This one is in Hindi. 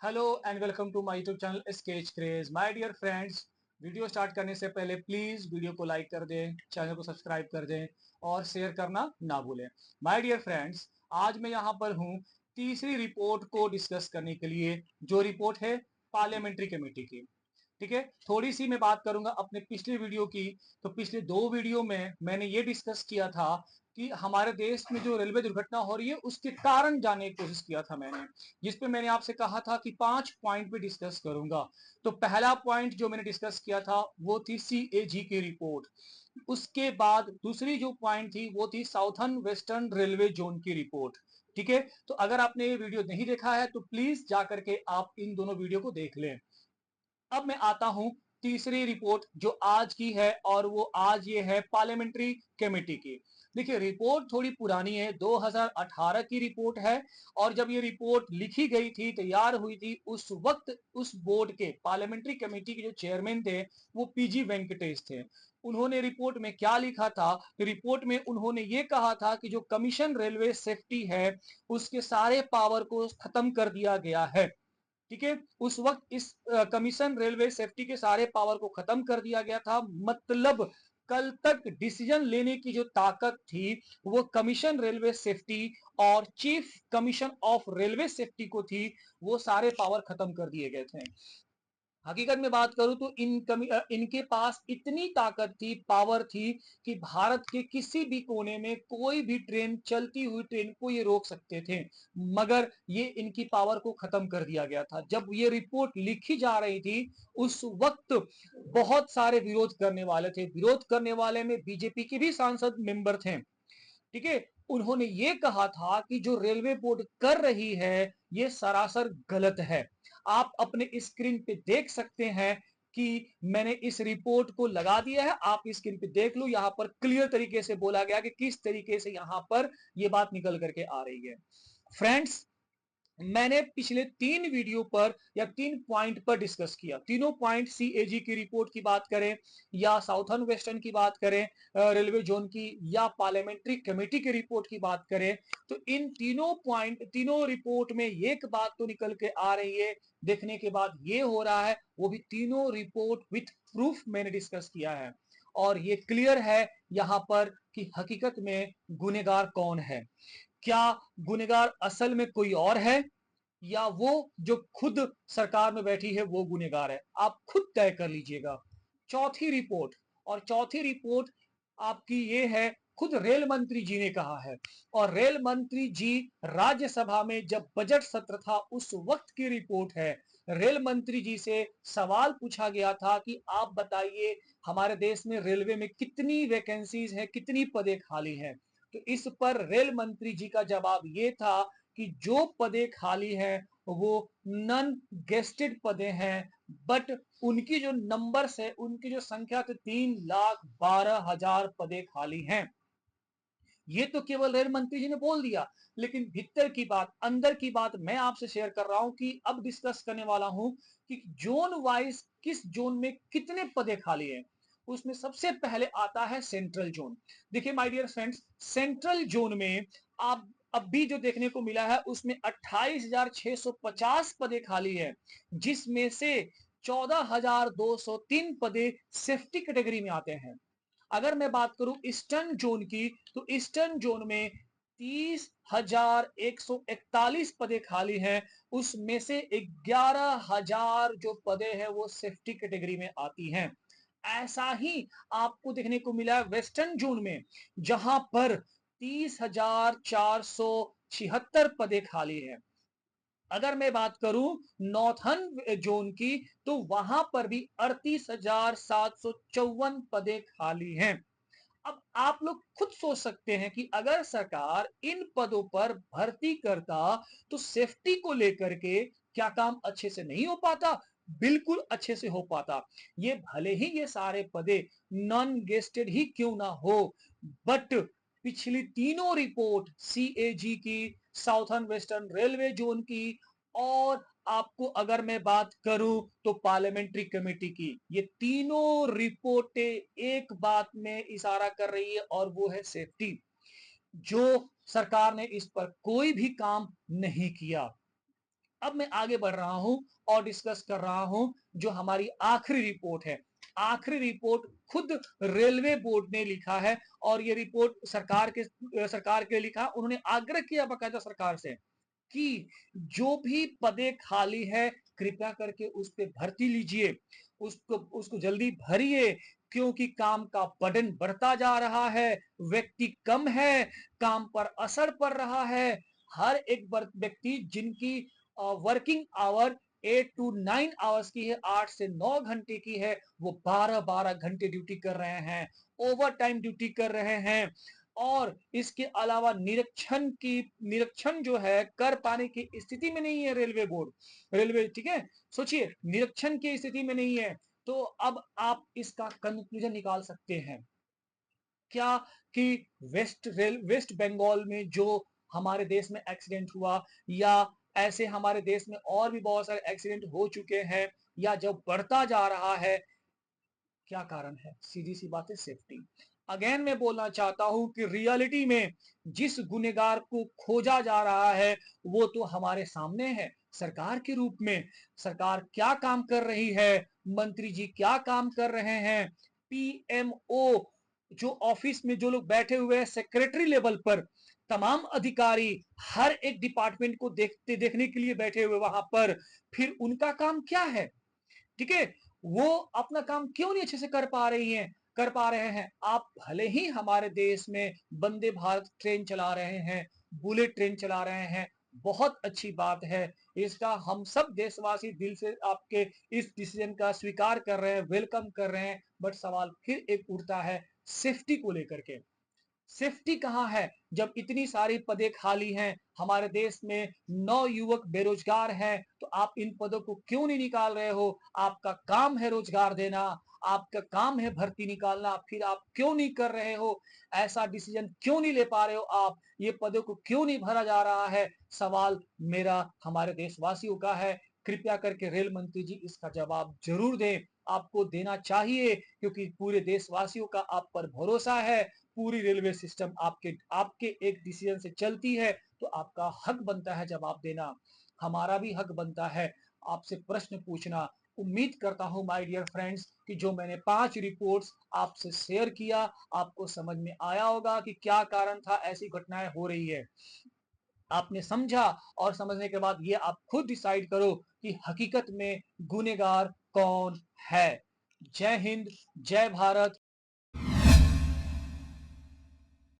Hello and welcome to my YouTube channel sketch craze. My dear friends, video start करने से पहले प्लीज वीडियो को लाइक कर दें, चैनल को सब्सक्राइब कर दें और शेयर करना ना भूलें। माय डियर फ्रेंड्स, आज मैं यहाँ पर हूँ तीसरी रिपोर्ट को डिस्कस करने के लिए, जो रिपोर्ट है पार्लियामेंट्री कमेटी की। ठीक है, थोड़ी सी मैं बात करूंगा अपने पिछले वीडियो की। तो पिछले दो वीडियो में मैंने ये डिस्कस किया था कि हमारे देश में जो रेलवे दुर्घटना हो रही है उसके कारण जानने की कोशिश किया था मैंने, जिसपे मैंने आपसे कहा था कि 5 पॉइंट पे डिस्कस करूंगा। तो पहला पॉइंट जो मैंने डिस्कस किया था वो थी सीएजी की रिपोर्ट। उसके बाद दूसरी जो पॉइंट थी वो थी साउथर्न वेस्टर्न रेलवे जोन की रिपोर्ट। ठीक है, तो अगर आपने ये वीडियो नहीं देखा है तो प्लीज जाकर के आप इन दोनों वीडियो को देख लें। अब मैं आता हूं तीसरी रिपोर्ट जो आज की है, और वो आज ये है पार्लियामेंट्री कमेटी की। देखिए, रिपोर्ट थोड़ी पुरानी है, 2018 की रिपोर्ट है। और जब ये रिपोर्ट लिखी गई थी, तैयार हुई थी, उस वक्त उस बोर्ड के पार्लियामेंट्री कमेटी के जो चेयरमैन थे वो पीजी वेंकटेश थे। उन्होंने रिपोर्ट में क्या लिखा था? रिपोर्ट में उन्होंने ये कहा था कि जो कमीशन रेलवे सेफ्टी है उसके सारे पावर को खत्म कर दिया गया है। ठीक है, उस वक्त इस कमीशन रेलवे सेफ्टी के सारे पावर को खत्म कर दिया गया था। मतलब कल तक डिसीजन लेने की जो ताकत थी वो कमीशन रेलवे सेफ्टी और chief commission of railway safety को थी, वो सारे पावर खत्म कर दिए गए थे। हकीकत में बात करूं तो इनके पास इतनी ताकत थी, पावर थी कि भारत के किसी भी कोने में कोई भी ट्रेन, चलती हुई ट्रेन को ये रोक सकते थे। मगर ये इनकी पावर को खत्म कर दिया गया था। जब ये रिपोर्ट लिखी जा रही थी उस वक्त बहुत सारे विरोध करने वाले थे। विरोध करने वाले में बीजेपी के भी सांसद मेंबर थे। ठीक है, उन्होंने ये कहा था कि जो रेलवे बोर्ड कर रही है ये सरासर गलत है। आप अपने स्क्रीन पे देख सकते हैं कि मैंने इस रिपोर्ट को लगा दिया है, आप स्क्रीन पे देख लो। यहां पर क्लियर तरीके से बोला गया कि किस तरीके से यहां पर यह बात निकल करके आ रही है। फ्रेंड्स, मैंने पिछले 3 वीडियो पर या 3 पॉइंट पर डिस्कस किया। तीनों पॉइंट सीएजी की रिपोर्ट की बात करें या साउथर्न वेस्टर्न की बात करें, रेलवे जोन की, या पार्लियामेंट्री कमेटी की रिपोर्ट की बात करें, तो इन तीनों पॉइंट, तीनों रिपोर्ट में एक बात तो निकल के आ रही है। देखने के बाद ये हो रहा है, वो भी तीनों रिपोर्ट विथ प्रूफ मैंने डिस्कस किया है। और ये क्लियर है यहां पर कि हकीकत में गुनेगार कौन है। क्या गुनेगार असल में कोई और है, या वो जो खुद सरकार में बैठी है वो गुनेगार है? आप खुद तय कर लीजिएगा। चौथी रिपोर्ट, और चौथी रिपोर्ट आपकी ये है, खुद रेल मंत्री जी ने कहा है। और रेल मंत्री जी राज्यसभा में जब बजट सत्र था उस वक्त की रिपोर्ट है। रेल मंत्री जी से सवाल पूछा गया था कि आप बताइए हमारे देश में रेलवे में कितनी वैकेंसीज हैं, कितनी पदें खाली हैं। तो इस पर रेल मंत्री जी का जवाब ये था कि जो पदें खाली हैं वो नॉन गेस्टेड पदें हैं, बट उनकी जो नंबर्स है, उनकी जो संख्या, तो 3,12,000 पदें खाली हैं। ये तो केवल रेल मंत्री जी ने बोल दिया, लेकिन भीतर की बात, अंदर की बात मैं आपसे शेयर कर रहा हूं कि अब डिस्कस करने वाला हूं कि जोन वाइज किस जोन में कितने पदे खाली हैं। उसमें सबसे पहले आता है सेंट्रल जोन। देखिए my dear friends, central zone में आप अभी जो देखने को मिला है उसमें 28,650 पदे खाली है, जिसमें से 14,203 पदे सेफ्टी कैटेगरी में आते हैं। अगर मैं बात करूं ईस्टर्न जोन की, तो ईस्टर्न जोन में 30,141 पदे खाली हैं। उसमें से 11,000 जो पदे हैं वो सेफ्टी कैटेगरी में आती हैं। ऐसा ही आपको देखने को मिला है वेस्टर्न जोन में, जहां पर 30,476 पदे खाली हैं। अगर मैं बात करूं नॉर्थर्न जोन की, तो वहां पर भी 38,754 पदे खाली हैं। अब आप लोग खुद सोच सकते हैं कि अगर सरकार इन पदों पर भर्ती करता तो सेफ्टी को लेकर के क्या काम अच्छे से नहीं हो पाता? बिल्कुल अच्छे से हो पाता। ये भले ही ये सारे पदे नॉन गेस्टेड ही क्यों ना हो, बट पिछली तीनों रिपोर्ट सीएजी की, साउथर्न वेस्टर्न रेलवे जोन की, और आपको अगर मैं बात करूं तो पार्लियामेंट्री कमेटी की, ये तीनों रिपोर्टें एक बात में इशारा कर रही है, और वो है सेफ्टी। जो सरकार ने इस पर कोई भी काम नहीं किया। अब मैं आगे बढ़ रहा हूं और डिस्कस कर रहा हूं जो हमारी आखिरी रिपोर्ट है। आखिरी रिपोर्ट खुद रेलवे बोर्ड ने लिखा है और ये रिपोर्ट सरकार के लिखा। उन्होंने आग्रह किया बाकायदा सरकार से कि जो भी पदे खाली है कृपया करके उस पर भर्ती लीजिए, उसको उसको जल्दी भरिए, क्योंकि काम का बर्डन बढ़ता जा रहा है, व्यक्ति कम है, काम पर असर पड़ रहा है। हर एक व्यक्ति जिनकी वर्किंग आवर 8 to 9 आवर्स की है, 8 से 9 घंटे की है, वो 12-12 घंटे ड्यूटी कर रहे हैं, ओवर टाइम ड्यूटी कर रहे हैं। और इसके अलावा निरीक्षण जो है कर पाने की स्थिति में नहीं है रेलवे बोर्ड, रेलवे, ठीक है। सोचिए, निरीक्षण की स्थिति में नहीं है। तो अब आप इसका कंक्लूजन निकाल सकते हैं क्या कि वेस्ट बंगाल में जो हमारे देश में एक्सीडेंट हुआ, या ऐसे हमारे देश में और भी बहुत सारे एक्सीडेंट हो चुके हैं, या जब बढ़ता जा रहा है, क्या कारण है? सीधी सी बात है, सेफ्टी। अगेन मैं बोलना चाहता हूं कि रियलिटी में जिस गुनहगार को खोजा जा रहा है वो तो हमारे सामने है सरकार के रूप में। सरकार क्या काम कर रही है, मंत्री जी क्या काम कर रहे हैं, पीएमओ जो ऑफिस में जो लोग बैठे हुए हैं सेक्रेटरी लेवल पर, तमाम अधिकारी हर एक डिपार्टमेंट को देखने के लिए बैठे हुए वहां पर, फिर उनका काम क्या है? ठीक है, वो अपना काम क्यों नहीं अच्छे से कर पा रहे हैं? आप भले ही हमारे देश में वंदे भारत ट्रेन चला रहे हैं, बुलेट ट्रेन चला रहे हैं, बहुत अच्छी बात है, इसका हम सब देशवासी दिल से आपके इस डिसीजन का स्वीकार कर रहे हैं, वेलकम कर रहे हैं। बट सवाल फिर एक उठता है सेफ्टी को लेकर के। सेफ्टी कहां है जब इतनी सारी पदें खाली हैं? हमारे देश में 9 युवक बेरोजगार हैं, तो आप इन पदों को क्यों नहीं निकाल रहे हो? आपका काम है रोजगार देना, आपका काम है भर्ती निकालना, फिर आप क्यों नहीं कर रहे हो? ऐसा डिसीजन क्यों नहीं ले पा रहे हो आप? ये पदों को क्यों नहीं भरा जा रहा है? सवाल मेरा हमारे देशवासियों का है। कृपया करके रेल मंत्री जी इसका जवाब जरूर दें, आपको देना चाहिए, क्योंकि पूरे देशवासियों का आप पर भरोसा है। पूरी रेलवे सिस्टम आपके आपके एक डिसीजन से चलती है, तो आपका हक बनता है जवाब देना, हमारा भी हक बनता है आपसे प्रश्न पूछना। उम्मीद करता हूं माय डियर फ्रेंड्स कि जो मैंने 5 रिपोर्ट्स आपसे शेयर किया, आपको समझ में आया होगा कि क्या कारण था ऐसी घटनाएं हो रही है। आपने समझा, और समझने के बाद ये आप खुद डिसाइड करो कि हकीकत में गुनहगार कौन है। जय हिंद, जय भारत।